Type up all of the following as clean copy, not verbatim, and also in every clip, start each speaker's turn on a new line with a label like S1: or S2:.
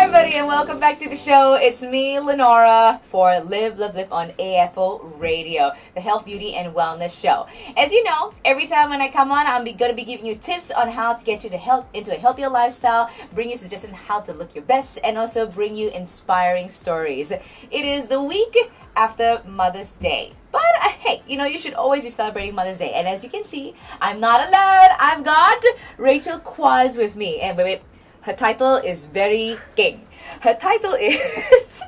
S1: everybody, and welcome back to the show. It's me, Lenora, for Live, Love, Live on AFO Radio, the health, beauty, and wellness show. As you know, every time when I come on, I'm going to be giving you tips on how to get you into a healthier lifestyle, bring you suggestions on how to look your best, and also bring you inspiring stories. It is the week after Mother's Day. But hey, you should always be celebrating Mother's Day. And as you can see, I'm not alone. I've got Rachel Quaz with me. And wait, her title is very king. Her title is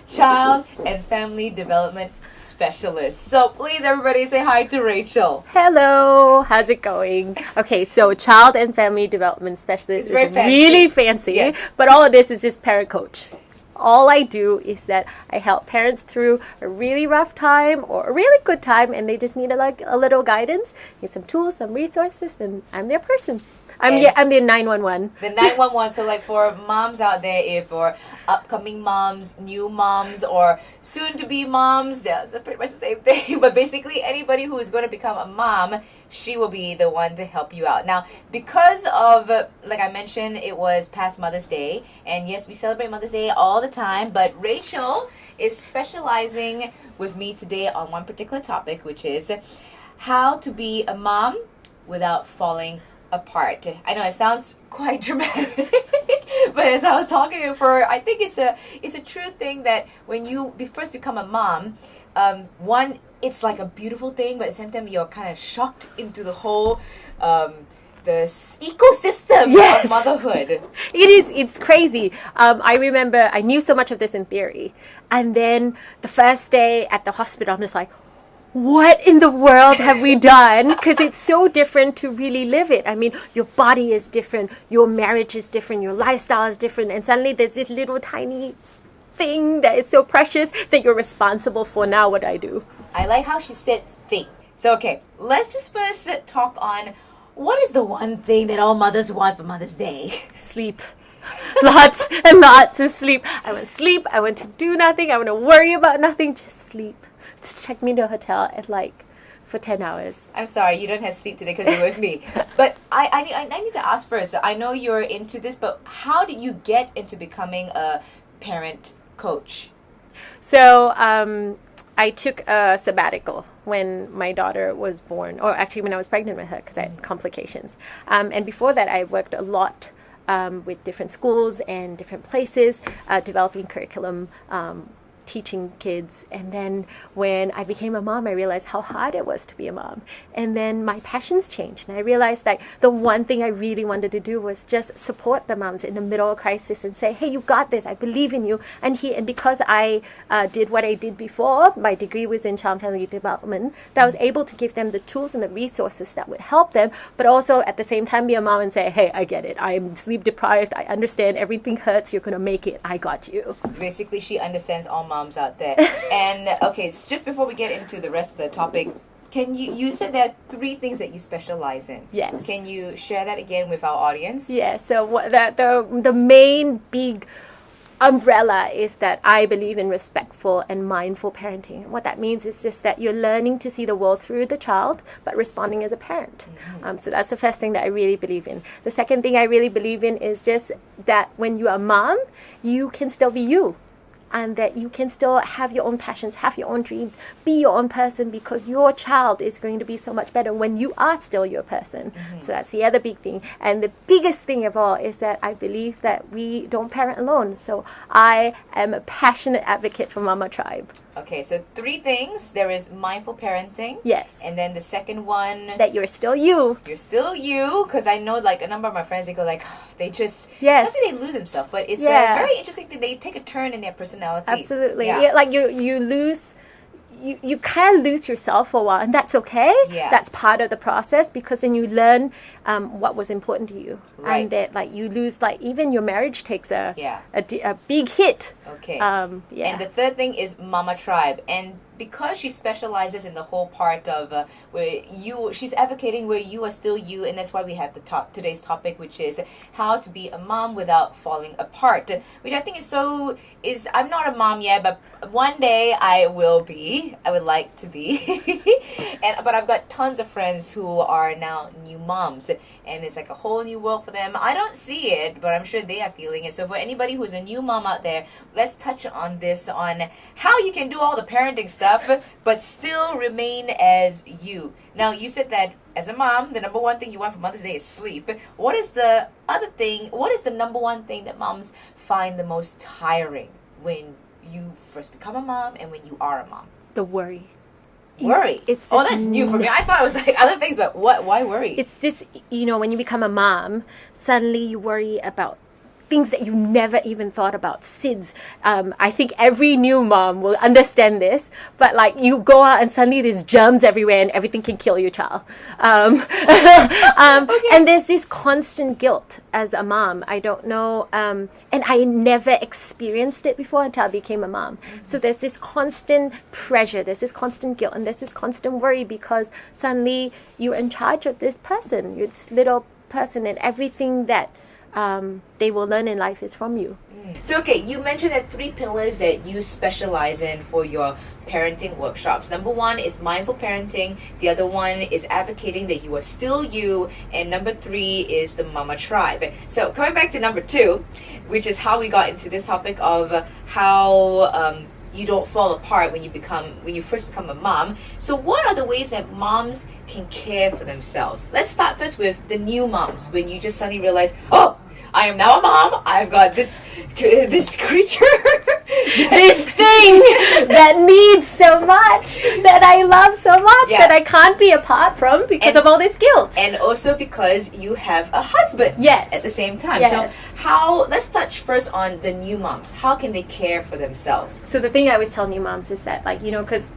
S1: Child and Family Development Specialist. So please, everybody, say hi to Rachel.
S2: Hello, how's it going? Okay, so Child and Family Development Specialist is really fancy, yes. But all of this is just parent coach. All I do is that I help parents through a really rough time or a really good time, and they just need a little guidance, need some tools, some resources, and I'm their person. I'm the 911.
S1: The 911. So like for moms out there, for upcoming moms, new moms, or soon-to-be moms, that's pretty much the same thing. But basically anybody who is going to become a mom, she will be the one to help you out. Now, because of, like I mentioned, it was past Mother's Day. And yes, we celebrate Mother's Day all the time. But Rachel is specializing with me today on one particular topic, which is how to be a mom without falling apart. I know it sounds quite dramatic, but as I was talking to her, I think it's a true thing that when you first become a mom, one, it's like a beautiful thing, but at the same time you're kind of shocked into the whole the ecosystem of motherhood.
S2: It's crazy. I remember I knew so much of this in theory, and then the first day at the hospital, I'm just like, what in the world have we done? Because it's so different to really live it. I mean, your body is different, your marriage is different, your lifestyle is different, and suddenly there's this little tiny thing that is so precious that you're responsible for. Now what I do.
S1: I like how she said thing. So okay, let's just first talk on what is the one thing that all mothers want for Mother's Day?
S2: Sleep. Lots and lots of sleep. I want sleep. I want to do nothing. I want to worry about nothing. Just sleep. Just check me into a hotel at for 10 hours.
S1: I'm sorry, you don't have sleep today because you're with me. But I need to ask first. I know you're into this, but how did you get into becoming a parent coach?
S2: So I took a sabbatical when my daughter was born, or actually when I was pregnant with her because I had complications. And before that, I worked a lot with different schools and different places, developing curriculum, teaching kids. And then when I became a mom, I realized how hard it was to be a mom. And then my passions changed. And I realized that the one thing I really wanted to do was just support the moms in the middle of crisis and say, hey, you got this. I believe in you. And because I did what I did before, my degree was in child and family development, that I was able to give them the tools and the resources that would help them, but also at the same time be a mom and say, hey, I get it. I'm sleep deprived. I understand everything hurts. You're going to make it. I got you.
S1: Basically, she understands all moms out there. And okay, so just before we get into the rest of the topic, can you said there are 3 things that you specialize in.
S2: Yes.
S1: Can you share that again with our audience?
S2: Yeah, so the main big umbrella is that I believe in respectful and mindful parenting. What that means is just that you're learning to see the world through the child, but responding as a parent. Mm-hmm. So that's the first thing that I really believe in. The second thing I really believe in is just that when you are a mom, you can still be you. And that you can still have your own passions, have your own dreams, be your own person, because your child is going to be so much better when you are still your person. Mm-hmm. So that's the other big thing. And the biggest thing of all is that I believe that we don't parent alone. So I am a passionate advocate for Mama Tribe.
S1: Okay, so 3 things. There is mindful parenting.
S2: Yes.
S1: And then the second one,
S2: that you're still you.
S1: You're still you. Because I know like a number of my friends, they go like, they just,
S2: yes.
S1: not that they lose themselves, but it's a very interesting thing. They take a turn in their personality.
S2: Absolutely. Yeah, like you lose, you can lose yourself for a while, and that's okay.
S1: Yeah.
S2: That's part of the process, because then you learn what was important to you.
S1: Right.
S2: And that like you lose, like even your marriage takes a big hit.
S1: Okay.
S2: And
S1: the third thing is Mama Tribe. And because she specializes in the whole part of she's advocating where you are still you, and that's why we have today's topic, which is how to be a mom without falling apart, which I think I'm not a mom yet, but one day I will be. I would like to be. But I've got tons of friends who are now new moms, and it's like a whole new world for them. I don't see it, but I'm sure they are feeling it. So for anybody who's a new mom out there, let's touch on this, on how you can do all the parenting stuff but still remain as you. Now, you said that as a mom, the number one thing you want for Mother's Day is sleep. What is the other thing? What is the number one thing that moms find the most tiring when you first become a mom and when you are a mom?
S2: The worry.
S1: Worry. That's new for me. I thought it was like other things, but why worry?
S2: It's this, when you become a mom, suddenly you worry about things that you never even thought about. SIDS. I think every new mom will understand this, but like you go out and suddenly there's germs everywhere and everything can kill your child.
S1: Okay.
S2: And there's this constant guilt as a mom. I don't know, and I never experienced it before until I became a mom. So there's this constant pressure, there's this constant guilt, and there's this constant worry because suddenly you're in charge of this person. You're this little person, and everything that they will learn in life is from you.
S1: So, okay, you mentioned that 3 pillars that you specialize in for your parenting workshops. Number 1 is mindful parenting. The other one is advocating that you are still you. And number 3 is the Mama Tribe. So, coming back to number 2, which is how we got into this topic of how you don't fall apart when you first become a mom. So what are the ways that moms can care for themselves? Let's start first with the new moms, when you just suddenly realize, oh, I am now a mom. I've got this creature,
S2: This thing that needs so much, that I love so much,
S1: Yeah.
S2: that I can't be apart from because of all this guilt.
S1: and also because you have a husband.
S2: Yes.
S1: At the same time.
S2: Yes.
S1: So let's touch first on the new moms. How can they care for themselves?
S2: So the thing I always tell new moms is that, like, because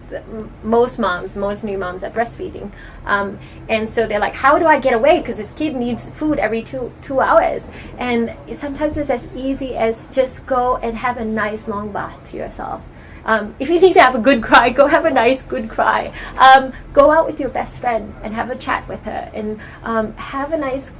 S2: most new moms are breastfeeding, and so they're like, how do I get away? Because this kid needs food every two hours, and sometimes it's as easy as just go and have a nice long bath to yourself. If you need to have a good cry, go have a nice good cry. Go out with your best friend and have a chat with her, and have a nice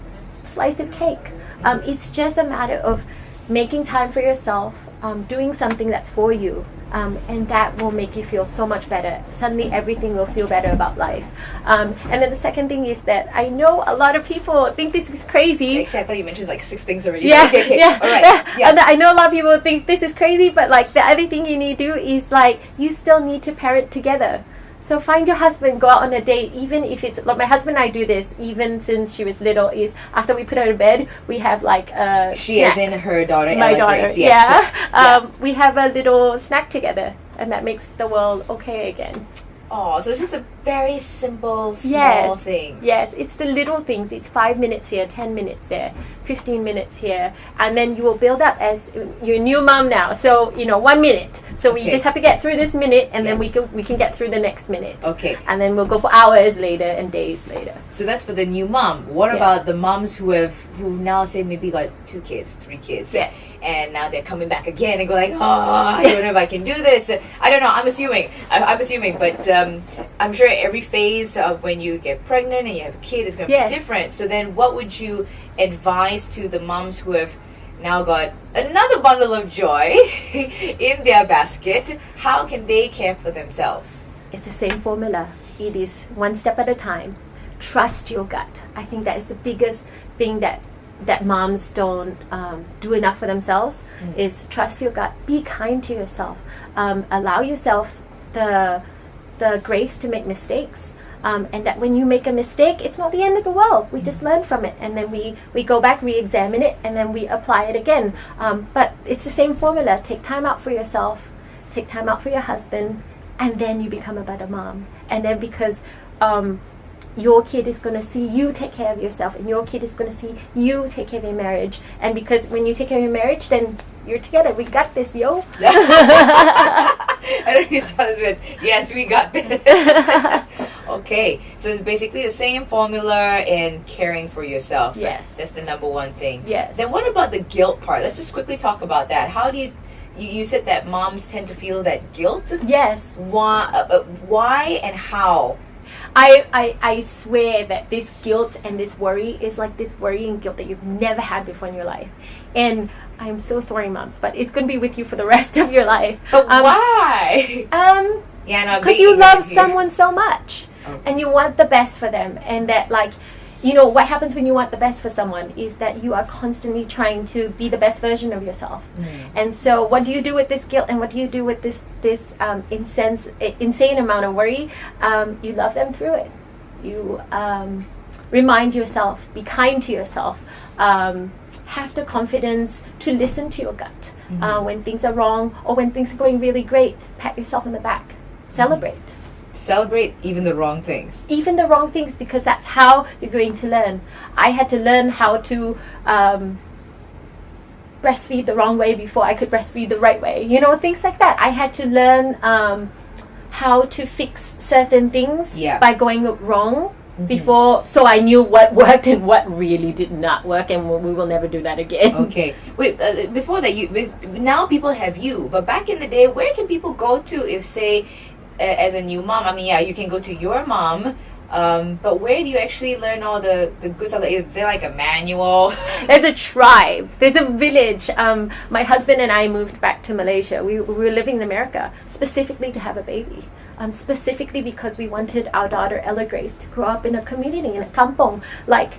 S2: slice of cake. It's just a matter of making time for yourself, doing something that's for you, and that will make you feel so much better. Suddenly everything will feel better about life. And then the second thing is that I know a lot of people think this is crazy.
S1: Actually, I thought you mentioned like 6 things already.
S2: Yeah,
S1: Okay.
S2: yeah,
S1: All right. Yeah.
S2: And I know a lot of people think this is crazy, but like the other thing you need to do is like you still need to parent together. So find your husband, go out on a date, even if it's like my husband and I do this even since she was little. Is after we put her to bed, we have like a
S1: She
S2: snack.
S1: is in her daughter.
S2: My
S1: Ella
S2: daughter,
S1: Grace, yes.
S2: yeah. We have a little snack together, and that makes the world okay again.
S1: Oh, so it's just a very simple, small things.
S2: Yes, it's the little things. It's 5 minutes here, 10 minutes there, 15 minutes here, and then you will build up as you're a new mom now. So 1 minute. So we
S1: Okay.
S2: just have to get through this minute, and then
S1: Yeah.
S2: we can get through the next minute.
S1: Okay.
S2: And then we'll go for hours later and days later.
S1: So that's for the new mom. What
S2: Yes.
S1: about the moms who now say maybe got 2 kids, 3 kids?
S2: Yes.
S1: And now they're coming back again and go like, I don't know if I can do this. I don't know. I'm assuming, but I'm sure every phase of when you get pregnant and you have a kid is going to
S2: Yes.
S1: be different. So then, what would you advise to the moms who have now got another bundle of joy in their basket? How can they care for themselves?
S2: It's the same formula. It is one step at a time. Trust your gut. I think that is the biggest thing that moms don't do enough for themselves, is trust your gut. Be kind to yourself. Allow yourself the grace to make mistakes. And that when you make a mistake, it's not the end of the world. We just learn from it, and then we go back, re-examine it, and then we apply it again. But it's the same formula. Take time out for yourself, take time out for your husband, and then you become a better mom. And then because your kid is going to see you take care of yourself, and your kid is going to see you take care of your marriage. And because when you take care of your marriage, then you're together. We got this, yo.
S1: I don't use husband. Yes, we got this. Okay, so it's basically the same formula in caring for yourself.
S2: Yes.
S1: That's the number one thing.
S2: Yes.
S1: Then what about the guilt part? Let's just quickly talk about that. How do you said that moms tend to feel that guilt?
S2: Yes.
S1: Why and how?
S2: I swear that this guilt and this worry is like this worry and guilt that you've never had before in your life. And I'm so sorry, moms, but it's going to be with you for the rest of your life.
S1: But why? Yeah, no,
S2: Because you love someone so much. and you want the best for them, and that like, you know, what happens when you want the best for someone is that you are constantly trying to be the best version of yourself. And so what do you do with this guilt, and what do you do with this insane amount of worry? You love them through it. You remind yourself, be kind to yourself, have the confidence to listen to your gut. When things are wrong or when things are going really great, pat yourself on the back, celebrate.
S1: Celebrate even the wrong things.
S2: Even the wrong things, because that's how you're going to learn. I had to learn how to breastfeed the wrong way before I could breastfeed the right way. You know, things like that. I had to learn how to fix certain things by going wrong before, so I knew what worked and what really did not work, and we will never do that again.
S1: Okay. Wait, before that, now people have you, but back in the day, where can people go to if, say, as a new mom? I mean, yeah, you can go to your mom, but where do you actually learn all the good stuff? Is there like a manual?
S2: There's a tribe. There's a village. My husband and I moved back to Malaysia. We were living in America specifically to have a baby. Specifically because we wanted our daughter Ella Grace to grow up in a community, in a kampong. Like,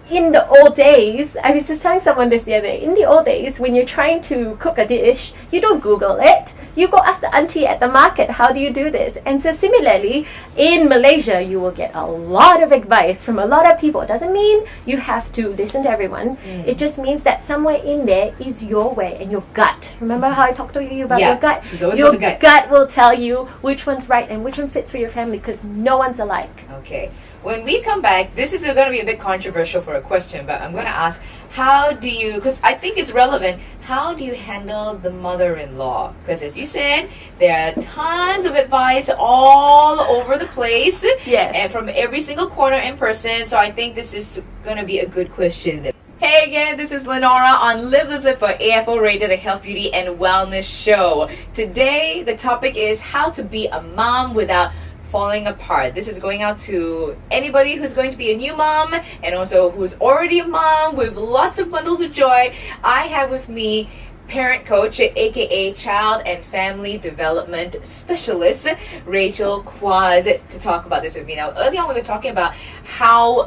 S2: in the old days, I was just telling someone this the other day, in the old days, when you're trying to cook a dish, you don't Google it. You go ask the auntie at the market, how do you do this? And so similarly, in Malaysia, you will get a lot of advice from a lot of people. It doesn't mean you have to listen to everyone. It just means that somewhere in there is your way and your gut. Remember how I talked to you about your gut?
S1: She's always
S2: your
S1: got the gut.
S2: gut will tell you which one's right and which one fits for your family, because no one's alike.
S1: Okay. When we come back, this is going to be a bit controversial for a question, but I'm going to ask, how do you, because I think it's relevant, how do you handle the mother-in-law? Because as you said, there are tons of advice all over the place.
S2: Yes.
S1: And from every single corner in person. So I think this is going to be a good question. Hey again, this is Lenora on Live Live Live for AFO Radio, the Health, Beauty and Wellness Show. Today, the topic is how to be a mom without falling apart. This is going out to anybody who's going to be a new mom and also who's already a mom with lots of bundles of joy. I have with me parent coach, aka child and family development specialist, Rachel Quaz, to talk about this with me. Now, early on we were talking about how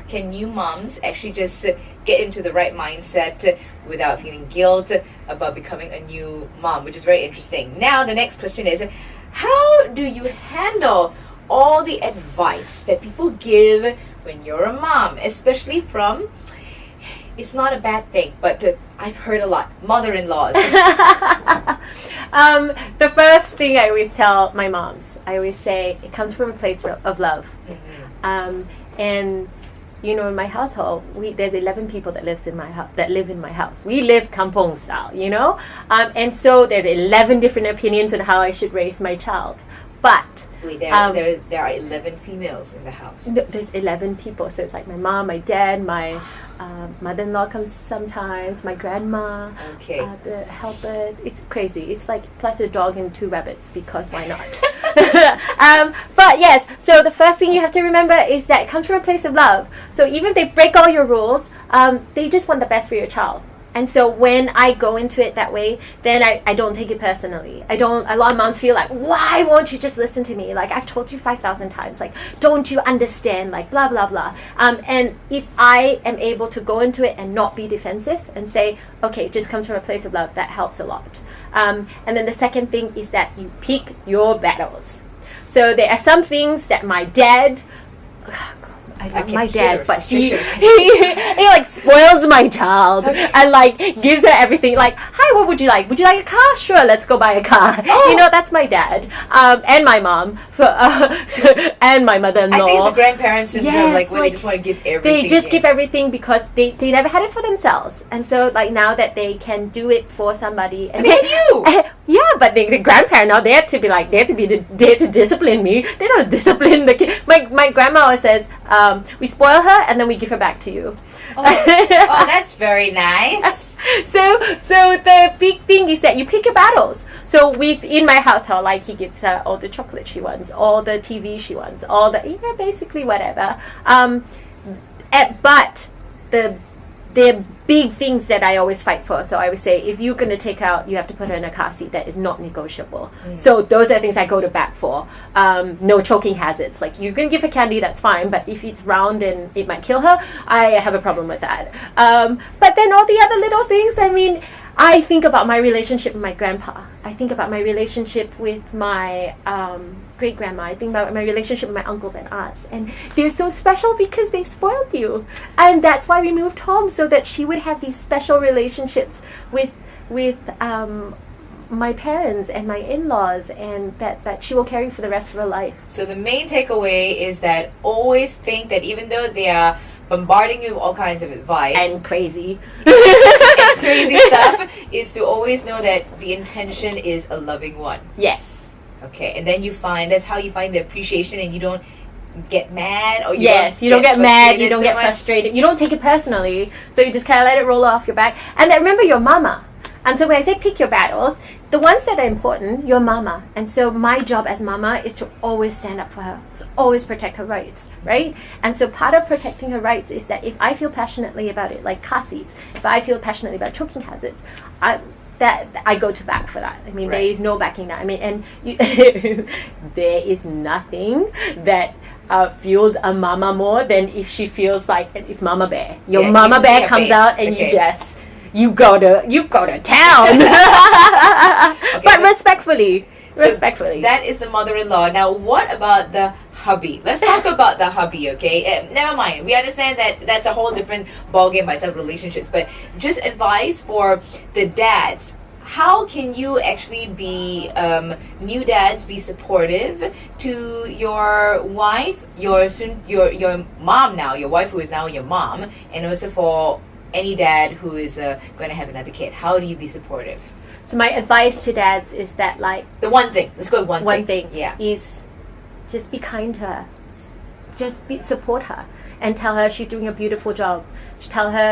S1: can new moms actually just get into the right mindset without feeling guilt about becoming a new mom, which is very interesting. Now, the next question is, how do you handle all the advice that people give when you're a mom, especially from, it's not a bad thing, but I've heard a lot, mother-in-laws.
S2: The first thing I always tell my moms, I always say, it comes from a place of love. And you know, in my household, there's 11 people that live in my house. We live kampong style, you know, and so there's 11 different opinions on how I should raise my child. But
S1: wait, there are 11 females in the house.
S2: No, there's 11 people, so it's like my mom, my dad, my mother-in-law comes sometimes, my grandma, the helpers. It's crazy. It's like plus a dog and 2 rabbits, because why not? But yes, so the first thing you have to remember is that it comes from a place of love. So even if they break all your rules, they just want the best for your child. And so when I go into it that way, then I don't take it personally. A lot of moms feel like, why won't you just listen to me? Like, I've told you 5,000 times, like, don't you understand? Like, blah, blah, blah. And if I am able to go into it and not be defensive and say, okay, it just comes from a place of love, that helps a lot. And then the second thing is that you pick your battles. So there are some things that my dad... I love my dad, but he like spoils my child and like gives her everything. Like, hi, what would you like? Would you like a car? Sure, let's go buy a car. You know, that's my dad, and my mom, and my mother-in-law.
S1: I think it's the grandparents syndrome, like where they just want to give everything.
S2: They just give everything because they never had it for themselves, and so like now that they can do it for somebody, and
S1: they you.
S2: Yeah, but the grandparent now they have to discipline me. They don't discipline the kid. My grandma always says, we spoil her and then we give her back to you.
S1: Oh, that's very nice.
S2: So the big thing is that you pick your battles. So in my household, like, he gives her all the chocolate she wants, all the TV she wants, all the, basically whatever. But the they're big things that I always fight for. So I would say, if you're going to take out, you have to put her in a car seat. That is not negotiable. So those are things I go to bat for. No choking hazards. Like, you can give her candy, that's fine, but if it's round and it might kill her, I have a problem with that. But then all the other little things, I mean, I think about my relationship with my grandpa. I think about my relationship with my great-grandma. I think about my relationship with my uncles and aunts. And they're so special because they spoiled you. And that's why we moved home, so that she would have these special relationships with my parents and my in-laws, and that she will carry for the rest of her life.
S1: So the main takeaway is that always think that even though they are bombarding you with all kinds of advice
S2: And crazy.
S1: and crazy stuff, is to always know that the intention is a loving one.
S2: Yes.
S1: Okay, and then that's how you find the appreciation, and you don't get mad, or
S2: you don't get mad, you don't get
S1: much.
S2: frustrated, you don't take it personally, so you just kind of let it roll off your back. And then remember your mama. And so when I say pick your battles, the ones that are important, your mama. And so my job as mama is to always stand up for her, to always protect her rights, right? And so part of protecting her rights is that if I feel passionately about it, like car seats, if I feel passionately about choking hazards, I go to bat for that. I mean, There is no backing down. I mean, and there is nothing that fuels a mama more than if she feels like it's Mama Bear. Your Mama Bear comes out and you go to town. But respectfully.
S1: That is the mother-in-law. Now, what about the hubby? Let's talk about the hubby, okay? Never mind. We understand that that's a whole different ballgame by itself, relationships. But just advice for the dads. How can you actually be, new dads, be supportive to your wife, your mom now, your wife who is now your mom, and also for any dad who is going to have another kid? How do you be supportive?
S2: So my advice to dads is that, like,
S1: the one thing. Let's go with one thing.
S2: Yeah. Is just be kind to her. Just support her and tell her she's doing a beautiful job.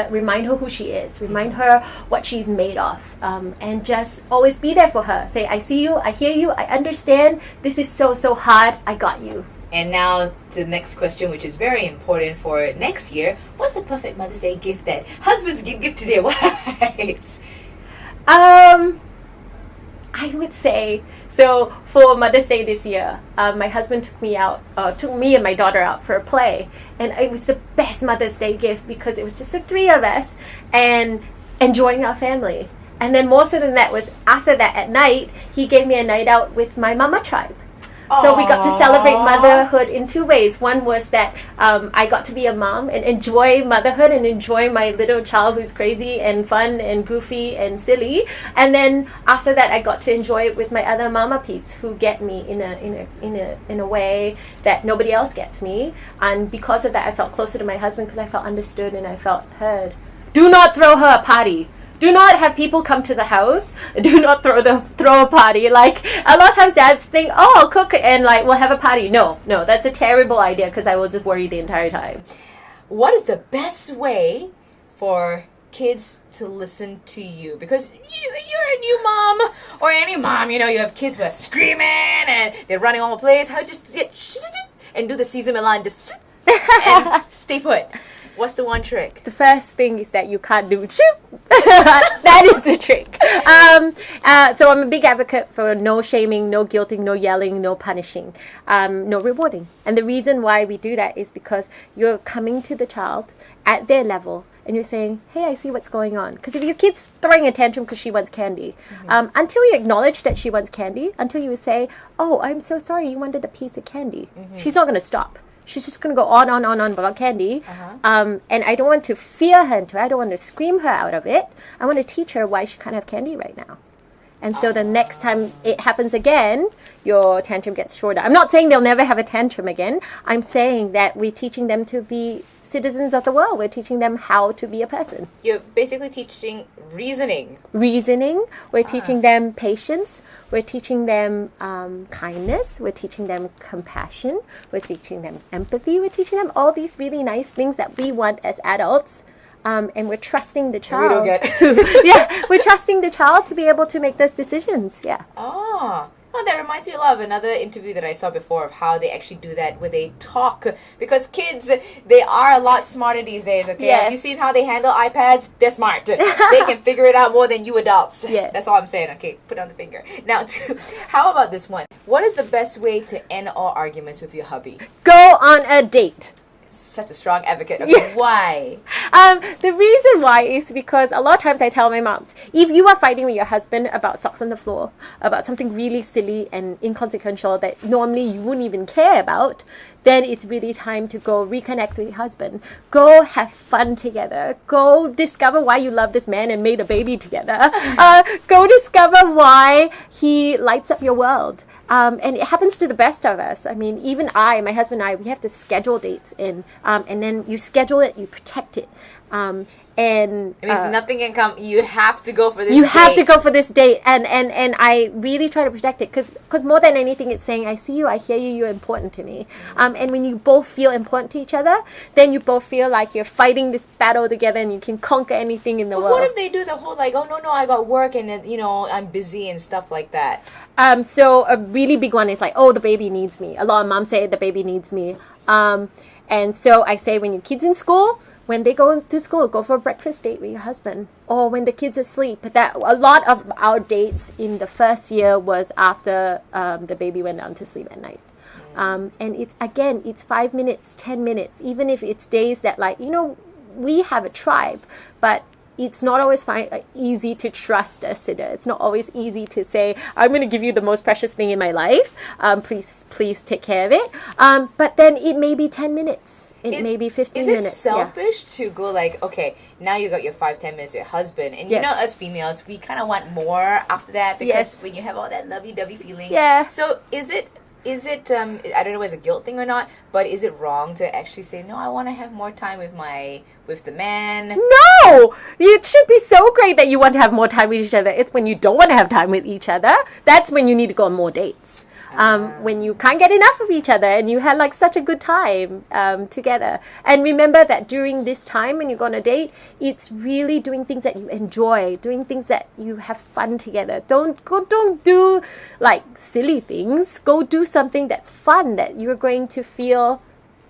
S2: Remind her who she is. Remind her what she's made of. And just always be there for her. Say, I see you, I hear you, I understand. This is so, so hard. I got you.
S1: And now to the next question, which is very important for next year. What's the perfect Mother's Day gift that husbands give to their wives?
S2: I would say, so for Mother's Day this year, my husband took me and my daughter out for a play. And it was the best Mother's Day gift because it was just the three of us and enjoying our family. And then more so than that was after that at night, he gave me a night out with my mama tribe. So we got to celebrate motherhood in two ways. One was that I got to be a mom and enjoy motherhood and enjoy my little child who's crazy and fun and goofy and silly. And then after that, I got to enjoy it with my other mama peeps who get me in a way that nobody else gets me. And because of that, I felt closer to my husband because I felt understood and I felt heard. Do not throw her a party. Do not have people come to the house. Do not throw a party. Like, a lot of times dads think, oh, I'll cook and like we'll have a party. No, that's a terrible idea because I was just worried the entire time.
S1: What is the best way for kids to listen to you? Because you're a new mom, or any mom, you have kids who are screaming and they're running all the place. How just and do the Caesar Milan, just and stay put. What's the one trick?
S2: The first thing is that you can't do shoot. That is the trick. So I'm a big advocate for no shaming, no guilting, no yelling, no punishing, no rewarding. And the reason why we do that is because you're coming to the child at their level and you're saying, hey, I see what's going on. Because if your kid's throwing a tantrum because she wants candy, until you acknowledge that she wants candy, until you say, oh, I'm so sorry, you wanted a piece of candy, she's not going to stop. She's just going to go on about candy. And I don't want to fear her into it. I don't want to scream her out of it. I want to teach her why she can't have candy right now. And so the next time it happens again, your tantrum gets shorter. I'm not saying they'll never have a tantrum again. I'm saying that we're teaching them to be citizens of the world. We're teaching them how to be a person.
S1: You're basically teaching reasoning.
S2: We're teaching them patience. We're teaching them kindness. We're teaching them compassion. We're teaching them empathy. We're teaching them all these really nice things that we want as adults. And we're trusting the child
S1: we're trusting
S2: the child to be able to make those decisions. Yeah.
S1: Oh, Oh, that reminds me of another interview that I saw before of how they actually do that, where they talk. Because kids, they are a lot smarter these days, okay?
S2: Yes.
S1: Have you seen how they handle iPads? They're smart. They can figure it out more than you adults.
S2: Yes.
S1: That's all I'm saying. Okay, put down the finger. Now, how about this one? What is the best way to end all arguments with your hubby?
S2: Go on a date.
S1: Such a strong advocate. Okay, why?
S2: The reason why is because a lot of times I tell my moms, if you are fighting with your husband about socks on the floor, about something really silly and inconsequential that normally you wouldn't even care about, then it's really time to go reconnect with your husband. Go have fun together. Go discover why you love this man and made a baby together. Go discover why he lights up your world. And it happens to the best of us. I mean, even my husband and I, we have to schedule dates in. And then you schedule it, you protect it. And
S1: It means nothing can come. You have to go for this
S2: you
S1: date.
S2: have to go for this date. And I really try to protect it because more than anything, it's saying, I see you, I hear you, you're important to me. And when you both feel important to each other, then you both feel like you're fighting this battle together and you can conquer anything in the
S1: But
S2: world.
S1: what if they do the whole like, oh no, I got work and I'm busy and stuff like that?
S2: So a really big one is like, oh, the baby needs me. A lot of moms say the baby needs me. And so I say when your kid's in school, when they go to school, go for a breakfast date with your husband. Or when the kid's asleep. That a lot of our dates in the first year was after the baby went down to sleep at night. And it's 5 minutes, 10 minutes. Even if it's days that we have a tribe, but it's not always easy to trust a sitter. It's not always easy to say, I'm going to give you the most precious thing in my life. Please take care of it. But then it may be 10 minutes. It may be 15 minutes.
S1: Is it selfish to go like, okay, now you got your 5-10 minutes with your husband, and
S2: Yes.
S1: us females, we kind of want more after that because
S2: Yes.
S1: when you have all that lovey-dovey feeling.
S2: Yeah.
S1: So is it I don't know if it's a guilt thing or not, but is it wrong to actually say, no, I want to have more time with the man?
S2: No! It should be so great that you want to have more time with each other. It's when you don't want to have time with each other. That's when you need to go on more dates. When you can't get enough of each other and you had like such a good time together. And remember that during this time when you go on a date, it's really doing things that you enjoy, doing things that you have fun together. Don't do like silly things. Go do something that's fun that you're going to feel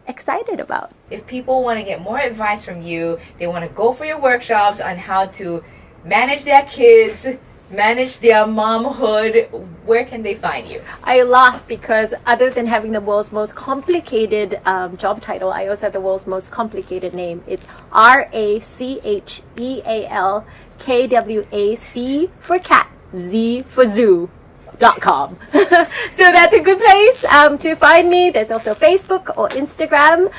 S2: excited about.
S1: If people want to get more advice from you, they want to go for your workshops on how to manage their kids, manage their momhood, where can they find you?
S2: I laugh because other than having the world's most complicated job title, I also have the world's most complicated name. It's RACHEALKWAC for cat, Z for zoo.com. So that's a good place to find me. There's also Facebook or Instagram.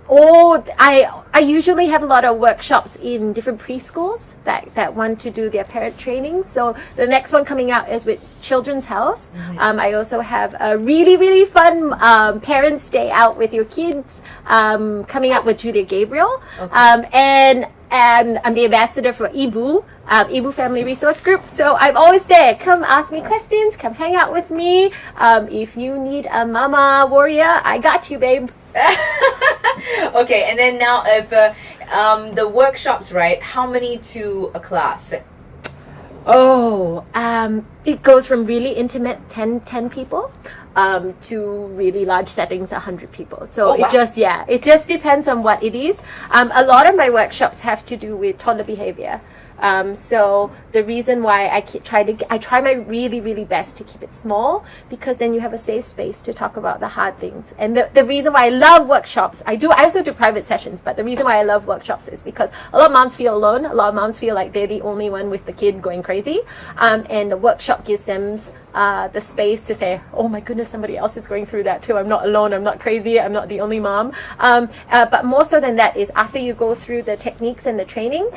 S2: Or I usually have a lot of workshops in different preschools that want to do their parent training. So the next one coming out is with Children's House. I also have a really, really fun Parents' Day out with your kids coming up with Julia Gabriel.
S1: Okay.
S2: And I'm the ambassador for Ibu, Ibu Family Resource Group. So I'm always there. Come ask me questions. Come hang out with me. If you need a mama warrior, I got you, babe.
S1: Okay, and then now if the workshops, right, how many to a class?
S2: It goes from really intimate 10 people to really large settings 100 people. So
S1: wow.
S2: it just depends on what it is. A lot of my workshops have to do with toddler behavior. So the reason why I try my really, really best to keep it small, because then you have a safe space to talk about the hard things. And the reason why I love workshops, I also do private sessions, but the reason why I love workshops is because a lot of moms feel alone. A lot of moms feel like they're the only one with the kid going crazy. And the workshop gives them the space to say, oh my goodness, somebody else is going through that too. I'm not alone. I'm not crazy. I'm not the only mom. But more so than that is after you go through the techniques and the training,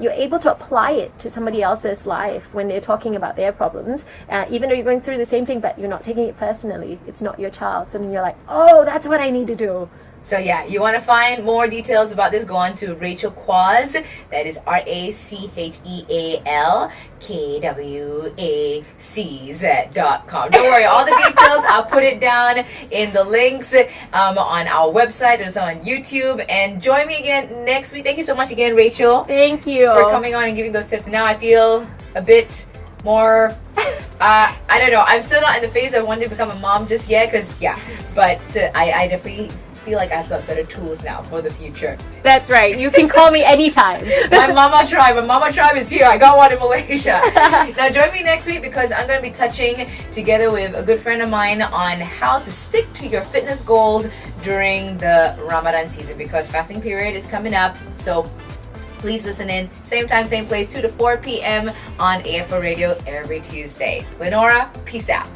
S2: you're able to apply it to somebody else's life when they're talking about their problems. Even though you're going through the same thing, but you're not taking it personally. It's not your child. So then you're like, oh, that's what I need to do.
S1: So yeah, you want to find more details about this, go on to Rachel Kwaz. That is RACHEALKWACZ.com. Don't worry, all the details, I'll put it down in the links on our website, also on YouTube. And join me again next week. Thank you so much again, Rachel.
S2: Thank you
S1: For coming on and giving those tips. Now I feel a bit more I don't know. I'm still not in the phase of wanting to become a mom just yet, but I definitely feel like I've got better tools now for the future.
S2: That's right. You can call me anytime.
S1: My mama tribe is here. I got one in Malaysia. Now join me next week because I'm going to be touching together with a good friend of mine on how to stick to your fitness goals during the Ramadan season, because fasting period is coming up. So please listen in. Same time, same place, 2 to 4 p.m. on AFO Radio every Tuesday. Lenora, peace out.